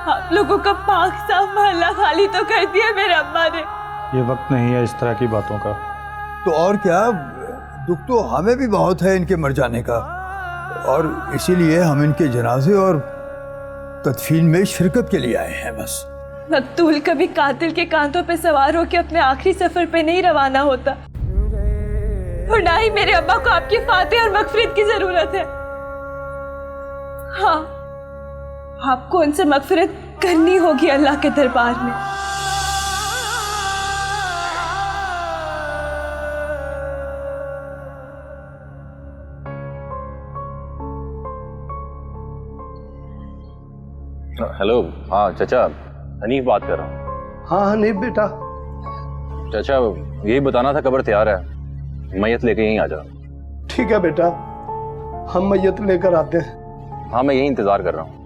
आप लोगों का पाक साफ मोहल्ला खाली तो कर दिया मेरे अम्मा ने। ये वक्त नहीं है इस तरह की बातों का। तो और क्या, दुख तो हमें भी बहुत है इनके मर जाने का, और इसीलिए हम इनके जनाजे और तदफीन में शिरकत के लिए आए हैं बस। मकतूल कभी कातिल के कांधों पे सवार होकर अपने आखिरी सफर पे नहीं रवाना होता, और ना ही मेरे अब्बा को आपकी फाते और मगफिरत की जरूरत है। हाँ, आपको उनसे मगफिरत करनी होगी अल्लाह के दरबार में। हेलो, हाँ चाचा, हनीफ बात कर रहा हूँ। हाँ हनीफ बेटा। चाचा यही बताना था, कब्र तैयार है, मैयत लेके यहीं आ जा। ठीक है बेटा, हम मैयत लेकर आते हैं। हाँ मैं यही इंतजार कर रहा हूँ।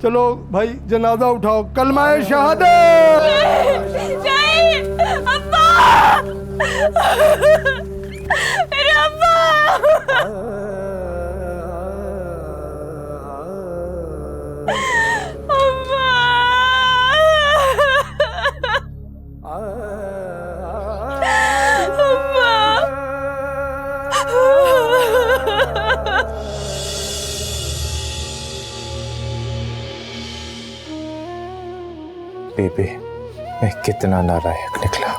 चलो भाई जनाजा उठाओ, कलमाए शहादत। नहीं, अब्बा! मेरे अब्बा! बेबे, मैं कितना नालायक निकला।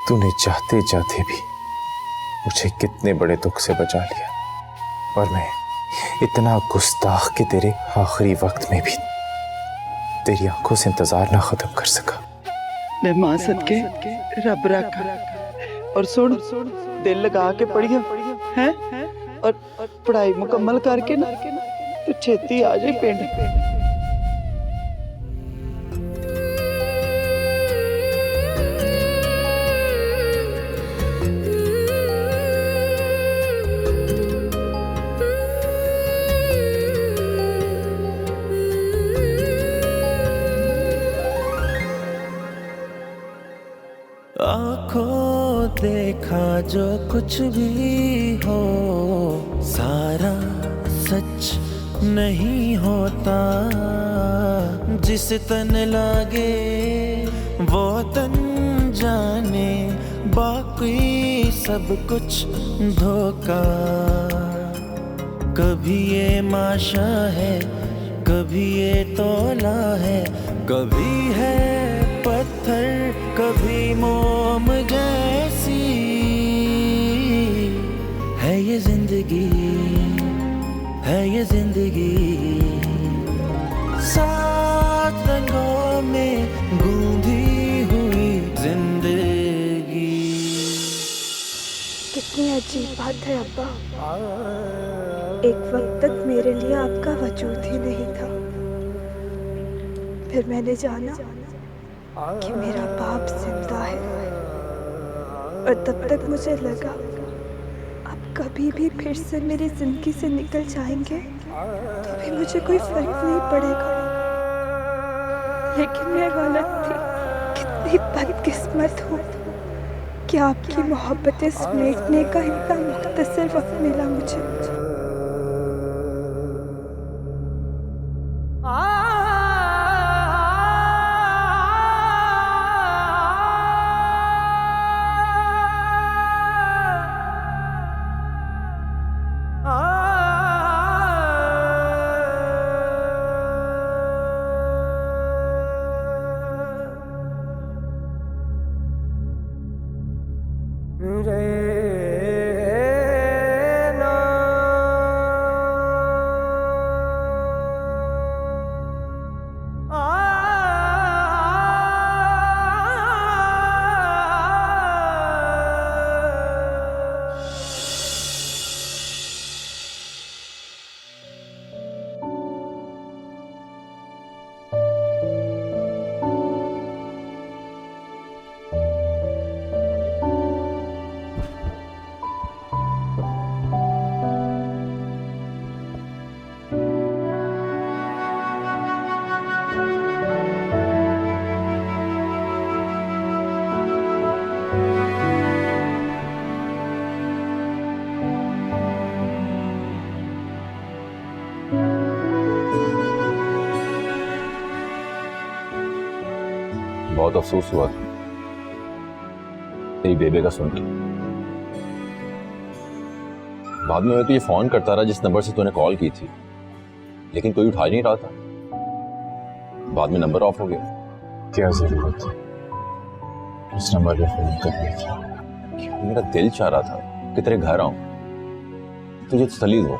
तूने चाहते चाहते भी मुझे कितने बड़े दुख से बचा लिया, और मैं इतना गुस्ताख कि तेरे आखिरी वक्त में भी तेरी आंखों से इंतजार ना खत्म कर सका। मैं मां सदके रब रखा, और सुन, दिल लगा के पढ़िया है, और पढ़ाई मुकम्मल करके ना तू छेती आ जाए पिंड। आँखों देखा जो कुछ भी हो, सारा सच नहीं होता। जिस तन लागे वो तन जाने, बाकी सब कुछ धोखा। कभी ये माशा है, कभी ये तौला है, कभी है पत्थर, कभी मोम जैसी है ये जिंदगी, है ये जिंदगी। सात रंगों में गूंधी हुई जिंदगी। कितनी अजीब बात है अब्बा, एक वक्त तक मेरे लिए आपका वजूद ही नहीं था, फिर मैंने जाना कि मेरा बाप जिंदा है, और तब तक मुझे लगा आप कभी भी फिर से मेरी जिंदगी से निकल जाएंगे तो भी मुझे कोई फर्क नहीं पड़ेगा। लेकिन मैं गलत थी, कितनी बदकिस्मत हूँ कि आपकी मोहब्बतें समेटने का इतना मुख्तसर वक्त मिला मुझे। बहुत अफसोस हुआ तेरी बेबे का सुन के। बाद में मैं तुझे फोन करता रहा जिस नंबर से तूने कॉल की थी, लेकिन कोई उठा नहीं रहा था। बाद में नंबर ऑफ हो गया। क्या जरूरत थी उस नंबर पे फोन करने की? मेरा दिल चाह रहा था कि तेरे घर आऊं, तुझे तसल्ली दूं।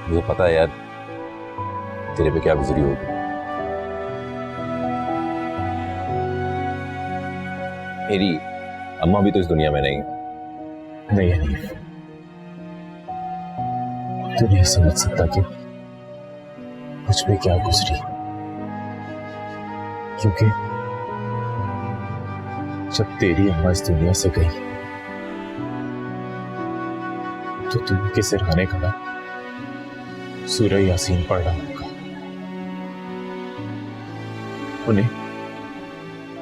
मुझे पता है यार तेरे पे क्या गुजरी होगी। मेरी अम्मा भी तो इस दुनिया में नहीं है। नहीं, तू नहीं समझ सकता कि मुझ पे क्या गुजरी, क्योंकि जब तेरी अम्मा इस दुनिया से गई तो तू के सिरहाने खड़ा सूरह यासीन पढ़ रहा होगा। उन्हें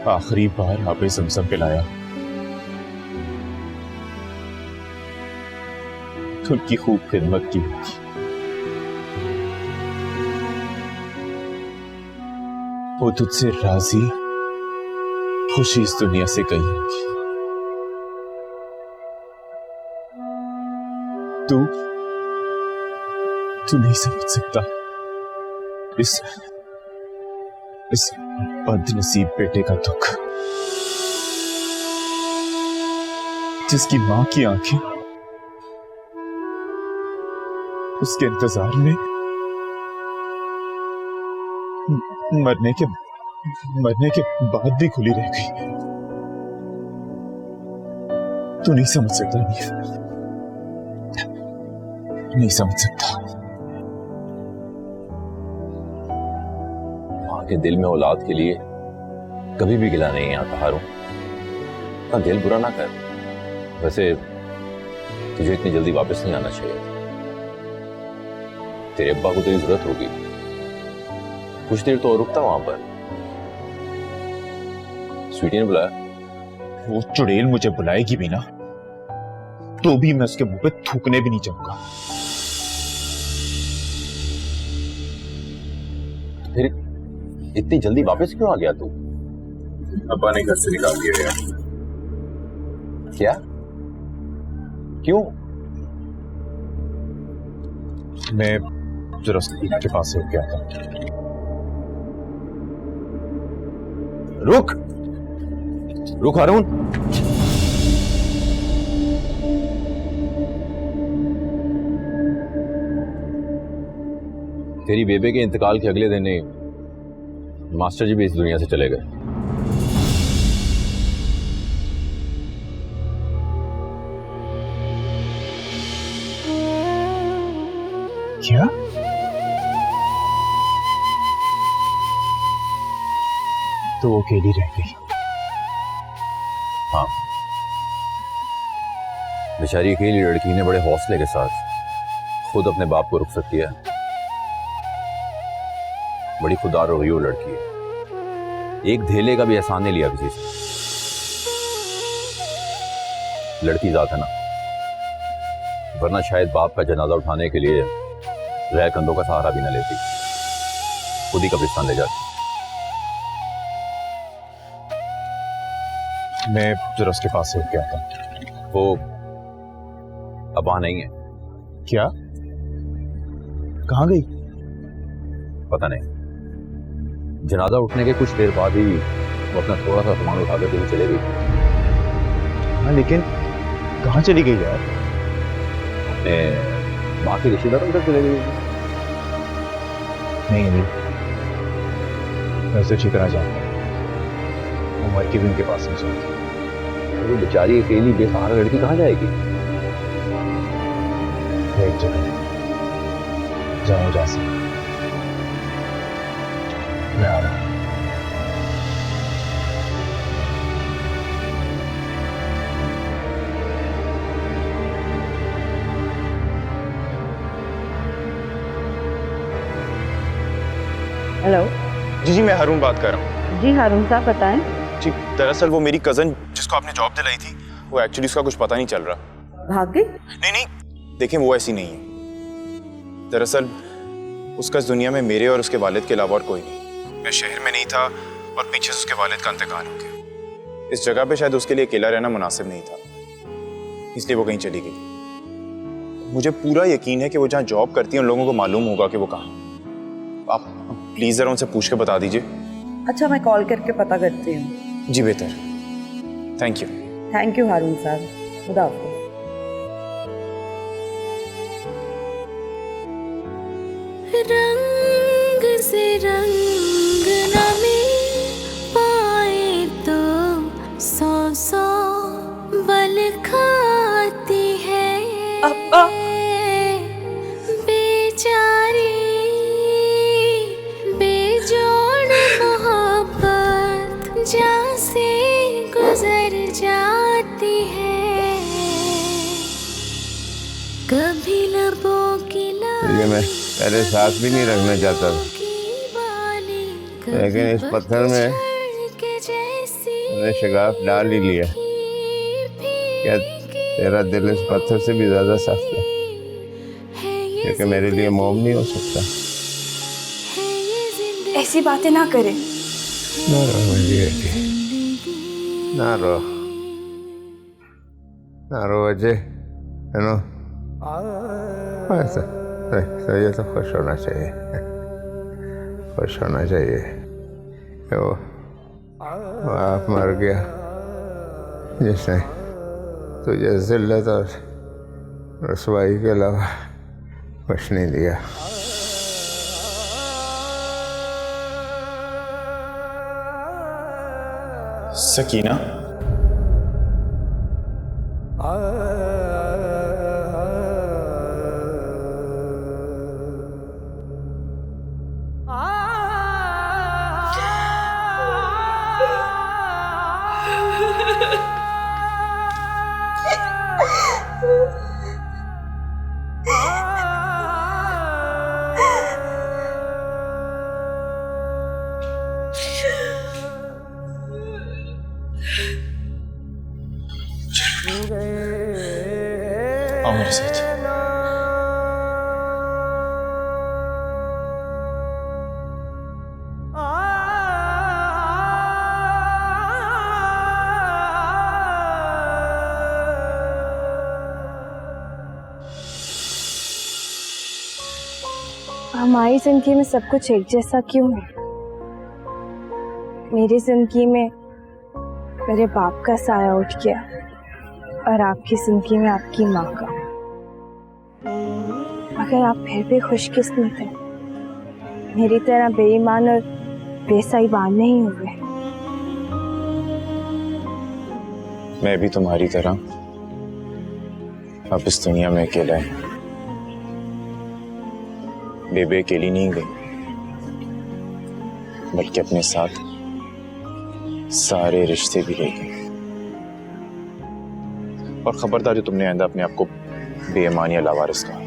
आखिरी बार आपे ज़मज़म पिलाया तो उनकी खूब खिदमत की होगी। वो तुझसे राजी खुशी इस दुनिया से गई होगी। तू नहीं समझ सकता इस बदनसीब बेटे का दुख, जिसकी मां की आंखें उसके इंतजार में मरने के बाद भी खुली रह गई। तू नहीं समझ सकता, नहीं समझ सकता। मां के दिल में औलाद के लिए कभी भी गिला नहीं आता हारून। अपना दिल बुरा ना कर। वैसे तुझे इतनी जल्दी वापस नहीं आना चाहिए। तेरे अब्बा को तेरी जरूरत होगी, कुछ देर तो और रुकता वहां पर। स्वीटी ने बुलाया। वो चुड़ैल मुझे बुलाएगी भी ना तो भी मैं उसके मुंह पे थूकने भी नहीं जाऊंगा। फिर इतनी जल्दी वापस क्यों आ गया तू? अब्बा ने घर से निकाल दिया यार। क्या? क्यों? मैं जरा के पास से गया था। रुक हारून। तेरी बेबे के इंतकाल के अगले दिन ही मास्टर जी भी इस दुनिया से चले गए। क्या? तो वो अकेली रह गई? हाँ, बेचारी अकेली लड़की ने बड़े हौसले के साथ खुद अपने बाप को रुखसत किया। बड़ी खुदार हो गई वो लड़की है। एक धेले का भी एहसान नहीं लिया किसी से। लड़की जात है ना, वरना शायद बाप का जनाजा उठाने के लिए गैर कंधों का सहारा भी न लेती, खुद ही कब्रिस्तान ले जाती। मैं जरा उसके पास से गया था। वो अब वहां नहीं है। क्या? कहाँ गई? पता नहीं। जनाजा उठने के कुछ देर बाद ही वो अपना थोड़ा सा सामान उठाकर कहीं चले गई। हाँ, लेकिन कहाँ चली गई यार? अपने माँ के रिश्तेदारों के घर चले गई। नहीं अनिल, मैं उसे अच्छी तरह जानता हूँ। वो मर के भी उनके पास नहीं जाएगी। वो बेचारी अकेली बेसहारा लड़की कहाँ जाएगी? एक जगह जाओ जा सकते। मैं आ रहा हूँ। हेलो जी, मैं हारून बात कर रहा हूँ। जी हारून साहब बताएं। जी, दरअसल वो मेरी कजन जिसको आपने जॉब दिलाई थी, वो एक्चुअली उसका कुछ पता नहीं चल रहा। भाग गई? नहीं, देखिए वो ऐसी नहीं है। दरअसल उसका इस दुनिया में मेरे और उसके वालिद के अलावा और कोई नहीं। मैं शहर में नहीं था और पीछे से उसके वालिद का इंतकाल हो गया। इस जगह पे शायद उसके लिए अकेला रहना मुनासिब नहीं था, इसलिए वो कहीं चली गई। मुझे पूरा यकीन है कि वो जहाँ जॉब करती है उन लोगों को मालूम होगा कि वो कहाँ। आप प्लीज जरा उनसे पूछ के बता दीजिए। अच्छा, मैं कॉल करके पता करती हूँ। जी बेहतर, थैंक यू। थैंक यू हारून साहब, खुदा हाफिज़। रंग से रंग न मिल पाए तो सौ सौ बल खाती है अब्बा। बेचारी बेजोड़ मोहब्बत जहाँ से गुजर जाती है, कभी लबों की ये मैं पहले सांस भी नहीं रखना चाहता था, लेकिन इस पत्थर में मैंने शगाफ डाल ही लिया। क्या तेरा दिल इस पत्थर से भी ज्यादा सख्त है, क्योंकि मेरे लिए मोम नहीं हो सकता। ऐसी बातें ना करें। ना रो मेरी बेटी, ना रो, ना रो अजय, है ना? तो ये तो खुश होना चाहिए, खुश होना चाहिए कि वो आप मर गया जिसने तुझे जिल्लत और रसवाई के अलावा कुछ नहीं दिया। सकीना, आओ मेरे साथ। हमारी जिंदगी में सब कुछ एक जैसा क्यों है? मेरी जिंदगी में मेरे बाप का साया उठ गया और आपकी जिंदगी में आपकी माँ का। मगर आप फिर भी खुशकिस्मत हैं, मेरी तरह बेईमान और बेसाइबान नहीं हुए। मैं भी तुम्हारी तरह अब इस दुनिया में अकेला है। बेबे अकेली नहीं गई, बल्कि अपने साथ सारे रिश्ते भी ले गए। और खबरदार, तुमने आइंदा अपने आप को बेईमान या लावारिस कहा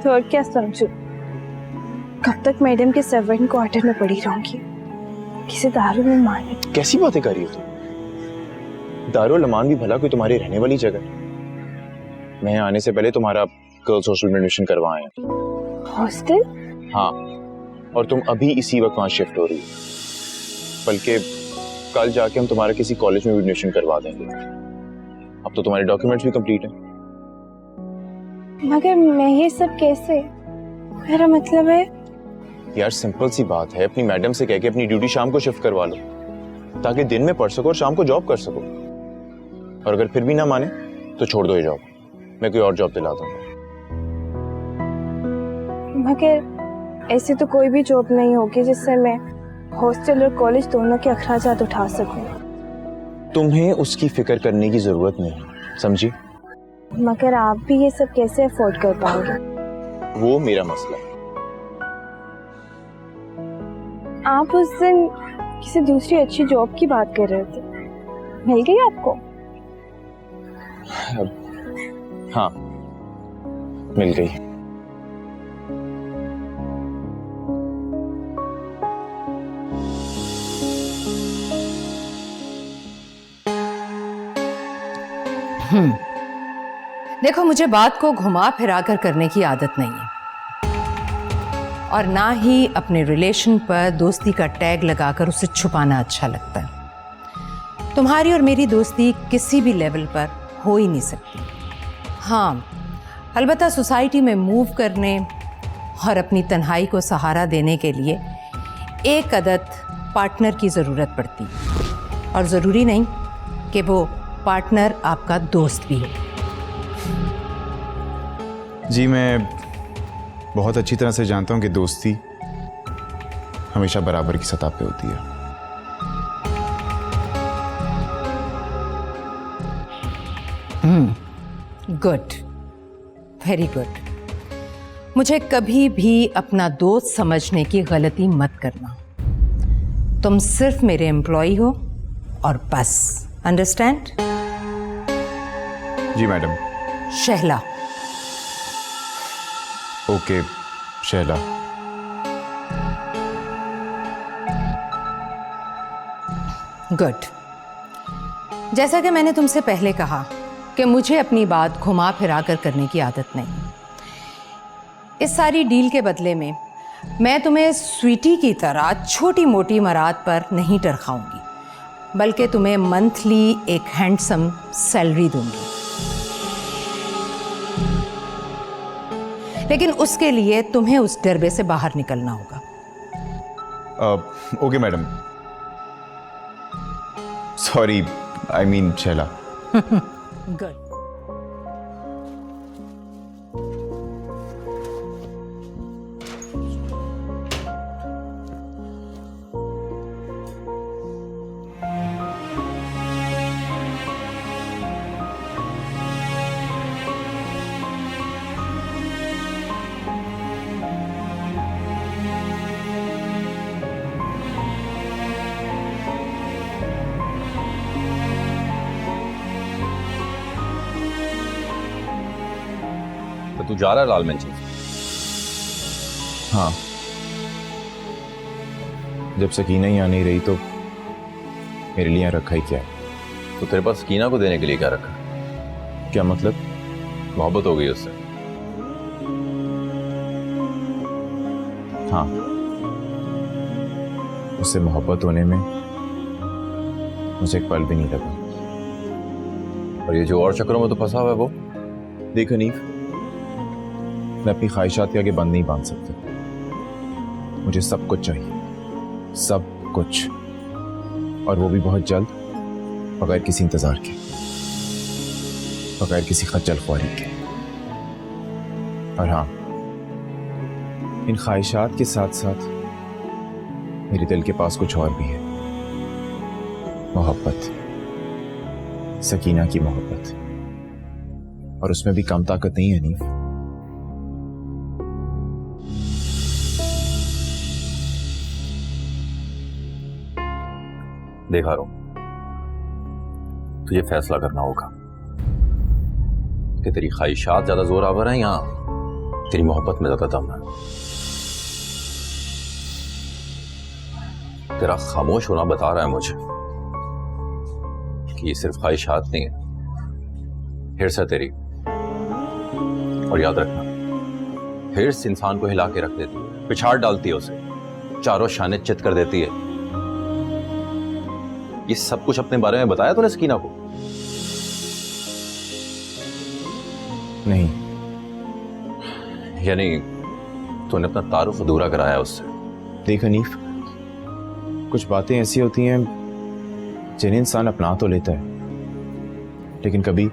तो और क्या समझू? कब तक मैडम के सर्वेंट क्वार्टर में पड़ी रहूंगी, किसी दारू में माने? कैसी बातें कर रही हो तुम? दारुल अमान भी भला कोई तुम्हारी रहने वाली जगह है। मैं आने से पहले तुम्हारा गर्ल्स हॉस्टल में एडमिशन करवाए हैं। हॉस्टल? हाँ, और तुम अभी इसी वक्त वहां शिफ्ट हो रही हो, बल्कि कल जाके हम तुम्हारा किसी कॉलेज में एडमिशन करवा देंगे। अब तो तुम्हारे डॉक्यूमेंट्स भी कंप्लीट हैं। मगर मैं ये सब कैसे? मेरा मतलब है यार, सिंपल सी बात है, अपनी मैडम से कह के अपनी ड्यूटी शाम को शिफ्ट करवा लो, ताकि दिन में पढ़ सको और शाम को जॉब कर सको। और अगर फिर भी ना माने तो छोड़ दो ये जॉब, मैं कोई और जॉब दिला दूंगा। मगर ऐसी तो कोई भी जॉब नहीं होगी जिससे मैं हॉस्टल और कॉलेज दोनों के अखराजात उठा सकूं। तुम्हें उसकी फिक्र करने की जरूरत नहीं, समझी? मगर आप भी ये सब कैसे अफोर्ड कर पाओगे? वो मेरा मसला है। आप उस दिन किसी दूसरी अच्छी जॉब की बात कर रहे थे, मिल गई आपको? हाँ, मिल गई। देखो, मुझे बात को घुमा फिरा कर करने की आदत नहीं है। और ना ही अपने रिलेशन पर दोस्ती का टैग लगाकर उसे छुपाना अच्छा लगता है। तुम्हारी और मेरी दोस्ती किसी भी लेवल पर हो ही नहीं सकती। हाँ, अलबत्ता सोसाइटी में मूव करने और अपनी तन्हाई को सहारा देने के लिए एक अदद पार्टनर की ज़रूरत पड़ती है, और ज़रूरी नहीं कि वो पार्टनर आपका दोस्त भी हो। जी, मैं बहुत अच्छी तरह से जानता हूँ कि दोस्ती हमेशा बराबर की सतह पे होती है। Good, very good. मुझे कभी भी अपना दोस्त समझने की गलती मत करना। तुम सिर्फ मेरे एम्प्लॉय हो और बस, अंडरस्टैंड? जी madam. Shahla. Okay Shaila. Good. जैसा कि मैंने तुमसे पहले कहा कि मुझे अपनी बात घुमा फिरा कर करने की आदत नहीं। इस सारी डील के बदले में मैं तुम्हें स्वीटी की तरह छोटी मोटी मराद पर नहीं टरखाऊंगी, बल्कि तुम्हें मंथली एक हैंडसम सैलरी दूंगी। लेकिन उसके लिए तुम्हें उस डरबे से बाहर निकलना होगा। Okay madam. Sorry, I mean Shaila. Good. तो तू जा रहा है लाल मंच? हाँ, जब सकीना ही आ नहीं रही तो मेरे लिए यहाँ रखा ही क्या है? तो तेरे पास सकीना को देने के लिए क्या रखा? क्या मतलब? मोहब्बत हो गई उससे? हाँ, उससे मोहब्बत होने में मुझे एक पल भी नहीं लगा। और ये जो और चक्रों में तो फंसा हुआ है वो? देख हनीफ, मैं अपनी ख्वाहिशात के आगे बंद नहीं बांध सकता। मुझे सब कुछ चाहिए, सब कुछ, और वो भी बहुत जल्द, बगैर किसी इंतजार के, बगैर किसी खज्जल ख्वारी के। और हाँ, इन ख्वाहिशात के साथ साथ मेरे दिल के पास कुछ और भी है। मोहब्बत, सकीना की मोहब्बत, और उसमें भी कम ताकत नहीं है हनीफ। देखा रहा हूं, तुझे फैसला करना होगा कि तेरी ख्वाहिशात ज्यादा जोर आवर हैं या तेरी मोहब्बत में ज्यादा दम है। तेरा खामोश होना बता रहा है मुझे कि ये सिर्फ ख्वाहिशात नहीं है, हिर्स है तेरी। और याद रखना, हिर्स इंसान को हिला के रख देती है, पिछाड़ डालती है उसे, चारों शाने चित कर देती है। ये सब कुछ अपने बारे में बताया तूने सकीना को? नहीं। यानी तूने अपना तारुफ अधूरा कराया उससे? देख हनीफ, कुछ बातें ऐसी होती हैं जिन्हें इंसान अपना तो लेता है, लेकिन कभी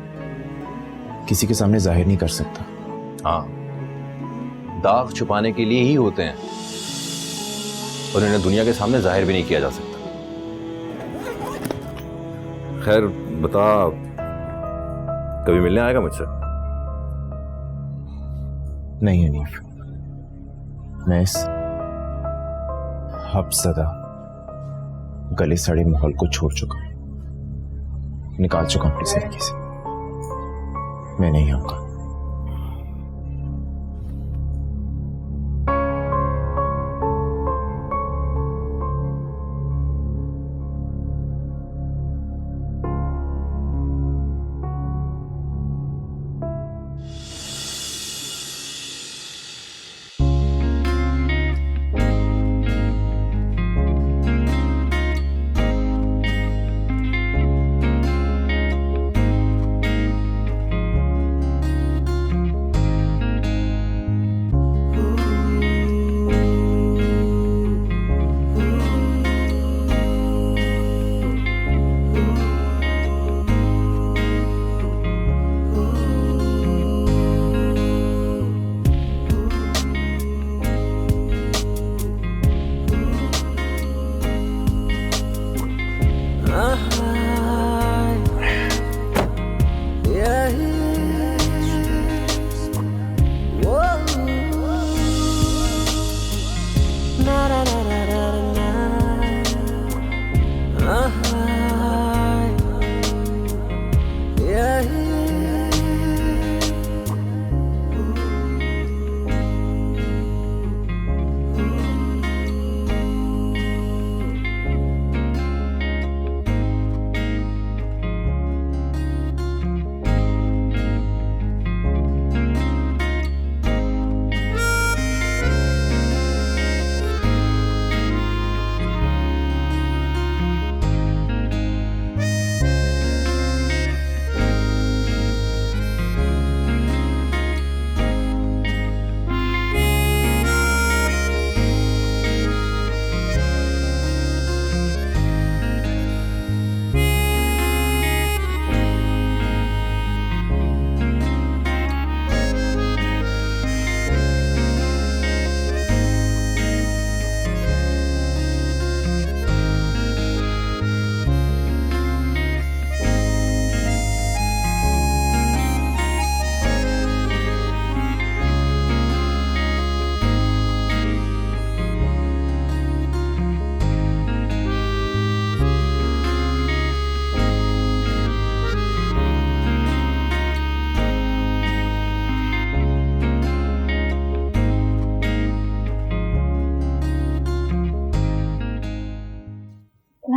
किसी के सामने जाहिर नहीं कर सकता। हाँ, दाग छुपाने के लिए ही होते हैं, और इन्हें दुनिया के सामने जाहिर भी नहीं किया जा सकता। खैर बता, कभी मिलने आएगा मुझसे? नहीं हनीफ, मैं इस हफ्सदा गले सड़े माहौल को छोड़ चुका हूं, निकाल चुका हूं अपनी जिंदगी से। मैं नहीं आऊंगा।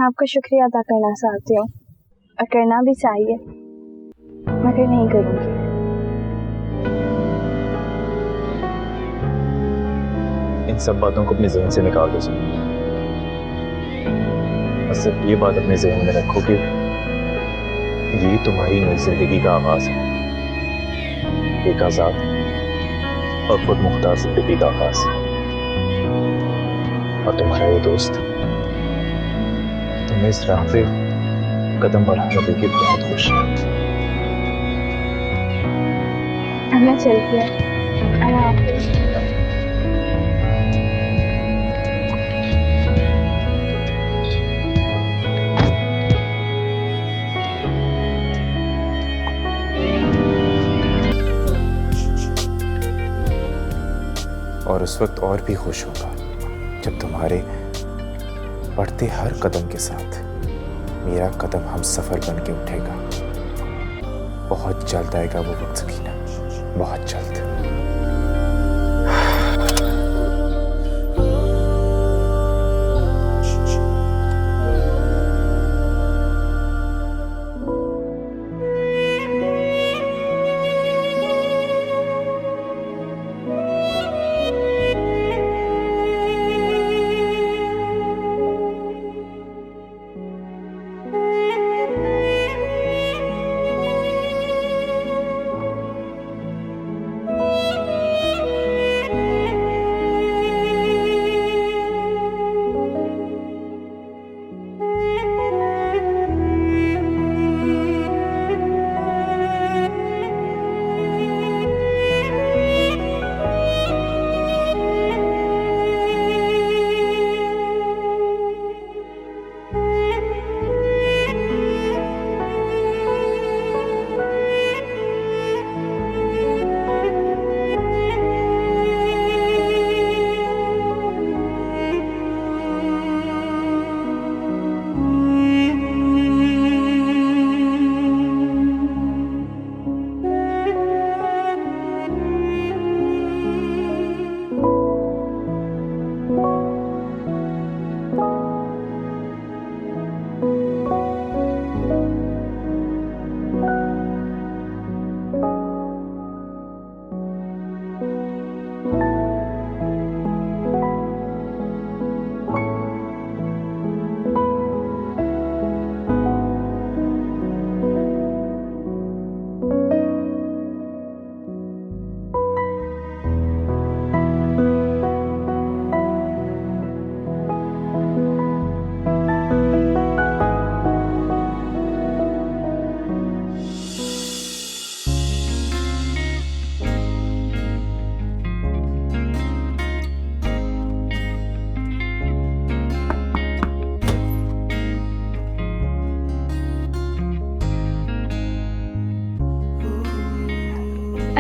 मैं आपका शुक्रिया अदा करना चाहती हूँ और करना भी चाहिए, मगर नहीं करूँगी। इन सब बातों को अपने जहन से निकाल दो सर। बस सिर्फ ये बात अपने जहन में रखो कि ये तुम्हारी नई जिंदगी का आगाज है, एक आजाद और खुद मुख्तार जिंदगी का आगाज। और तुम्हारा ये दोस्त तुम्हें इस राह पे कदम बढ़ाने देके बहुत खुश है। मैं चलती हूँ। अल्लाह हाफ़िज़। और उस वक्त और भी खुश होगा जब तुम्हारे बढ़ते हर कदम के साथ मेरा कदम हम सफर बन के उठेगा। बहुत जल्द आएगा वो वक्त सकीना, बहुत जल्द।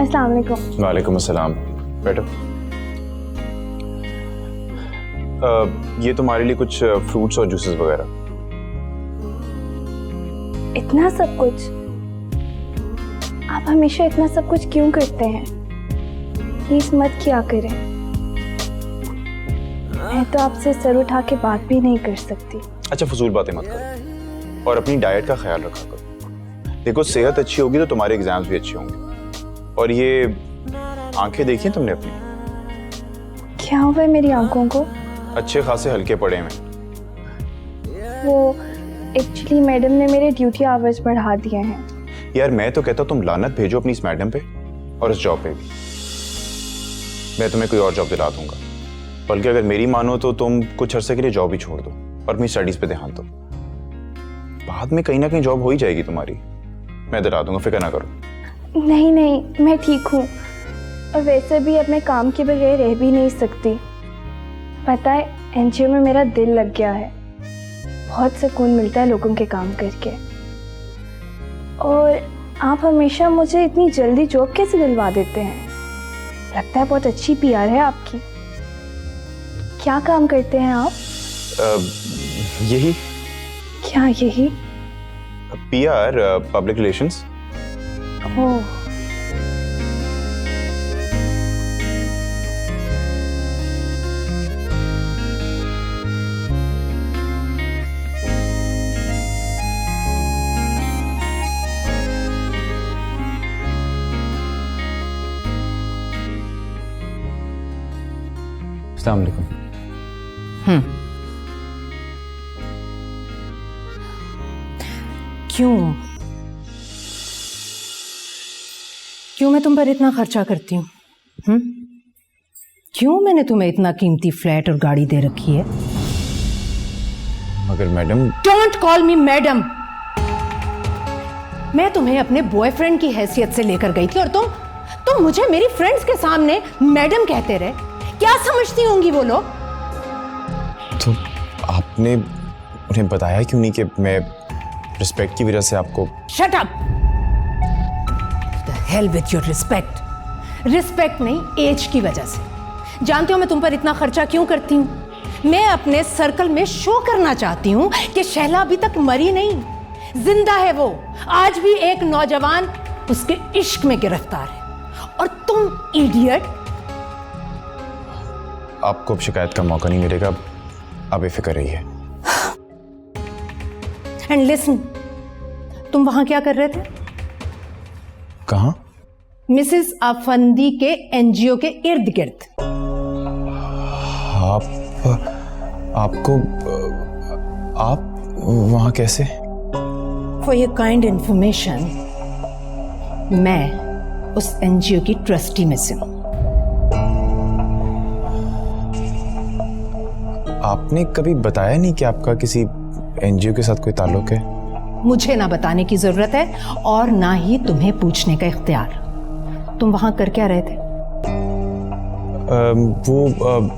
अस्सलाम वालेकुम। वालेकुम अस्सलाम। बैठो। ये तुम्हारे लिए कुछ फ्रूट्स और जूसेस वगैरह। इतना सब कुछ? आप हमेशा इतना सब कुछ क्यों करते हैं? प्लीज मत किया करें। मैं तो आपसे सर उठा के बात भी नहीं कर सकती। अच्छा, फजूल बातें मत करो और अपनी डाइट का ख्याल रखा करो। देखो, सेहत अच्छी होगी तो तुम्हारे एग्जाम्स भी अच्छे होंगे। और ये आंखें देखी हैं तुमने अपनी? क्या हुआ है मेरी आंखों को? अच्छे खासे हल्के पड़े हैं। वो एक्चुअली मैडम ने मेरे ड्यूटी आवर्स बढ़ा दिए हैं। यार, मैं तो कहता हूँ तुम लानत भेजो अपनी इस मैडम पे और इस जॉब पे भी। मैं तुम्हें कोई और जॉब दिला दूंगा। बल्कि अगर मेरी मानो तो तुम कुछ अरसे के लिए जॉब ही छोड़ दो और अपनी स्टडीज पे ध्यान दो। बाद में कहीं ना कहीं जॉब हो ही जाएगी तुम्हारी। मैं दिला दूंगा, फिक्र ना करो। नहीं नहीं, मैं ठीक हूँ। और वैसे भी अब मैं काम के बगैर रह भी नहीं सकती। पता है, एनजीओ में मेरा दिल लग गया है। बहुत सुकून मिलता है लोगों के काम करके। और आप हमेशा मुझे इतनी जल्दी जॉब कैसे दिलवा देते हैं? लगता है बहुत अच्छी पीआर है आपकी। क्या काम करते हैं आप? यही। क्या यही? PR, public relations. ओह, अस्सलाम वालेकुम। क्यों मैं तुम पर इतना खर्चा करती हूँ? क्यों मैंने तुम्हें इतना कीमती फ्लैट और गाड़ी दे रखी है? मगर madam. Don't call me madam. मैं तुम्हें अपने बॉयफ्रेंड की हैसियत से लेकर गई थी और तुम मुझे मेरी फ्रेंड्स के सामने मैडम कहते रहे। क्या समझती होंगी वो लोग? तो आपने उन्हें बताया क्यों नहीं कि मैं रिस्पेक्ट की वजह से आपको? Shut up. The hell with your respect. Respect नहीं, एज की वजह से। जानते हो मैं तुम पर इतना खर्चा क्यों करती हूँ? मैं अपने सर्कल में शो करना चाहती हूँ कि शैला अभी तक मरी नहीं, जिंदा है वो। आज भी एक नौजवान उसके इश्क में गिरफ्तार है और तुम इडियट। आपको अब शिकायत का मौका नहीं मिलेगा, आप बेफिक्र रहिए। एंड लिसन, तुम वहां क्या कर रहे थे? कहाँ? मिसेस अफंदी के एनजीओ के इर्द गिर्द। आप वहां कैसे? फॉर योर काइंड इंफॉर्मेशन, मैं उस एनजीओ की ट्रस्टी में से हूं। आपने कभी बताया नहीं कि आपका किसी एनजीओ के साथ कोई ताल्लुक है? मुझे ना बताने की जरूरत है और ना ही तुम्हें पूछने का इख्तियार। तुम वहां कर क्या रहे थे?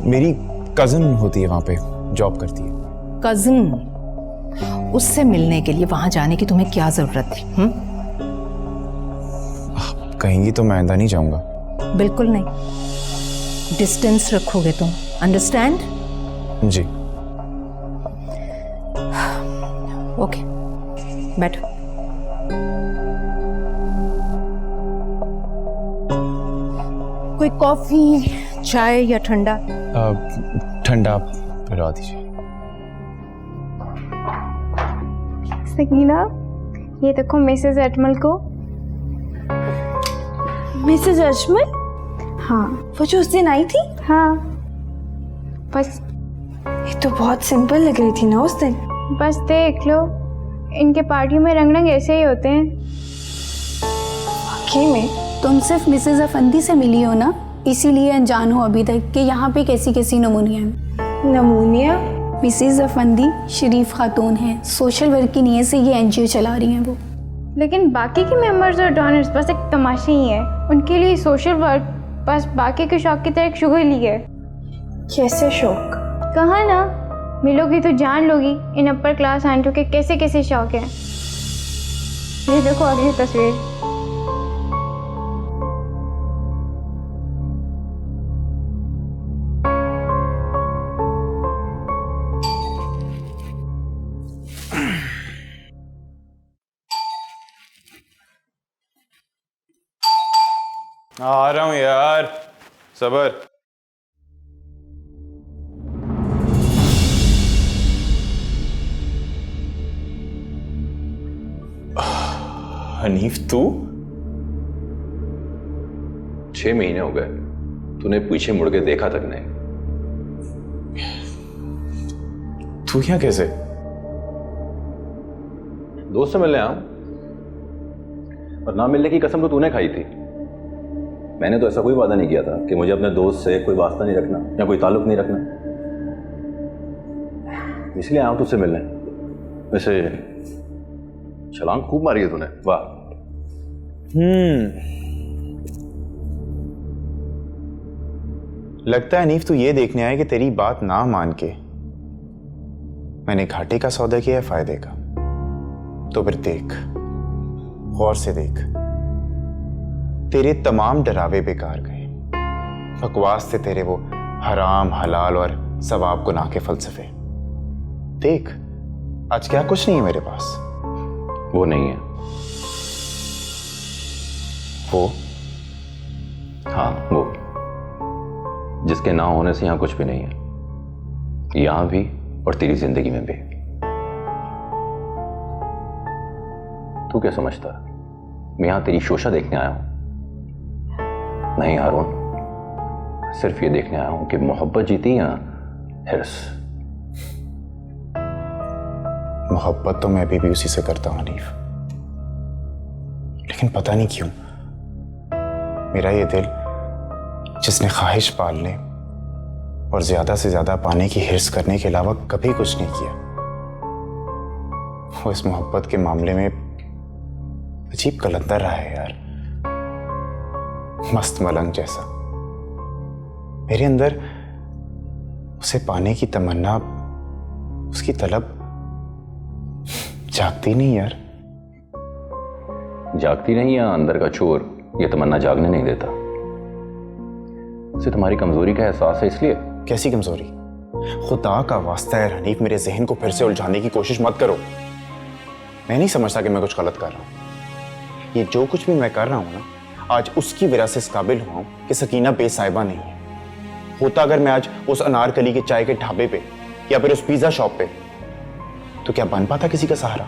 मेरी कजन होती है, वहां पे जॉब करती है। कजन? उससे मिलने के लिए वहां जाने की तुम्हें क्या जरूरत थी? आप कहेंगी तो मैं आइंदा नहीं जाऊंगा। बिल्कुल नहीं। डिस्टेंस रखोगे तुम, अंडरस्टैंड? जी। ओके, बैठो। कोई कॉफी, चाय या ठंडा? ठंडा पिला दीजिए। सकीना, ये देखो मिसेस अजमल को। मिसेस अजमल? हाँ। वो जो उस दिन आई थी? हाँ। बस ये तो बहुत सिंपल लग रही थी ना उस दिन। बस देख लो, इनके पार्टियों में रंग रंग ऐसे ही होते हैं। वाकई में तुम सिर्फ मिसेस अफंदी से मिली हो ना, इसीलिए अनजान हो अभी तक कि यहाँ पे कैसी कैसी नमूनिया हैं। नमूनिया? मिसेस अफंदी शरीफ खातून है, सोशल वर्क की नीयत से ये एनजीओ चला रही हैं वो। लेकिन बाकी के मेंबर्स और डोनर्स बस एक तमाशा ही है। उनके लिए सोशल वर्क बस बाकी के शौक की तरह एक शुगली है। कैसे शौक? कहा ना, मिलोगी तो जान लोगी इन अपर क्लास आंटियों के कैसे कैसे शौक हैं। ये देखो अगली तस्वीर। आ रहा हूं यार, सबर। हनीफ, तू? 6 महीने हो गए, तूने पीछे मुड़ के देखा तक नहीं। तू यहाँ कैसे? दोस्त से मिलने आया, और ना मिलने की कसम तो तूने खाई थी। मैंने तो ऐसा कोई वादा नहीं किया था कि मुझे अपने दोस्त से कोई वास्ता नहीं रखना या कोई ताल्लुक नहीं रखना, इसलिए आया हूं तुझसे मिलने। वैसे छलांग खूब मारी है तूने, वाह। लगता है हनीफ तू ये देखने आया कि तेरी बात ना मान के मैंने घाटे का सौदा किया है फायदे का। तो फिर देख, गौर से देख, तेरे तमाम डरावे बेकार गए। बकवास थे तेरे वो हराम हलाल और सवाब गुनाह के फलसफे। देख, आज क्या कुछ नहीं है मेरे पास। वो नहीं है। वो? हाँ, वो जिसके ना होने से यहां कुछ भी नहीं है, यहां भी और तेरी जिंदगी में भी। तू क्या समझता मैं यहां तेरी शोशा देखने आया हूं? नहीं हारून, सिर्फ ये देखने आया हूं कि मोहब्बत जीती या हिर्स। मोहब्बत तो मैं भी उसी से करता हूं हनीफ, लेकिन पता नहीं क्यों मेरा ये दिल जिसने ख्वाहिश पालने और ज्यादा से ज्यादा पाने की हिर्स करने के अलावा कभी कुछ नहीं किया, वो इस मोहब्बत के मामले में अजीब कलंदर रहा है यार, मस्त मलंग जैसा। मेरे अंदर उसे पाने की तमन्ना, उसकी तलब जागती नहीं यार। जागती नहीं या अंदर का चोर ये तमन्ना जागने नहीं देता? उसे तुम्हारी कमजोरी का एहसास है इसलिए। कैसी कमजोरी? खुदा का वास्ता है हनीफ, मेरे जहन को फिर से उलझाने की कोशिश मत करो। मैं नहीं समझता कि मैं कुछ गलत कर रहा हूं। ये जो कुछ भी मैं कर रहा हूं ना, आज उसकी वजह से इस काबिल हुआ हूं कि सकीना बेसाहिबा नहीं है। होता अगर मैं आज उस अनारकली के चाय के ढाबे पे या फिर उस पिज्जा शॉप पे, तो क्या बन पाता किसी का सहारा?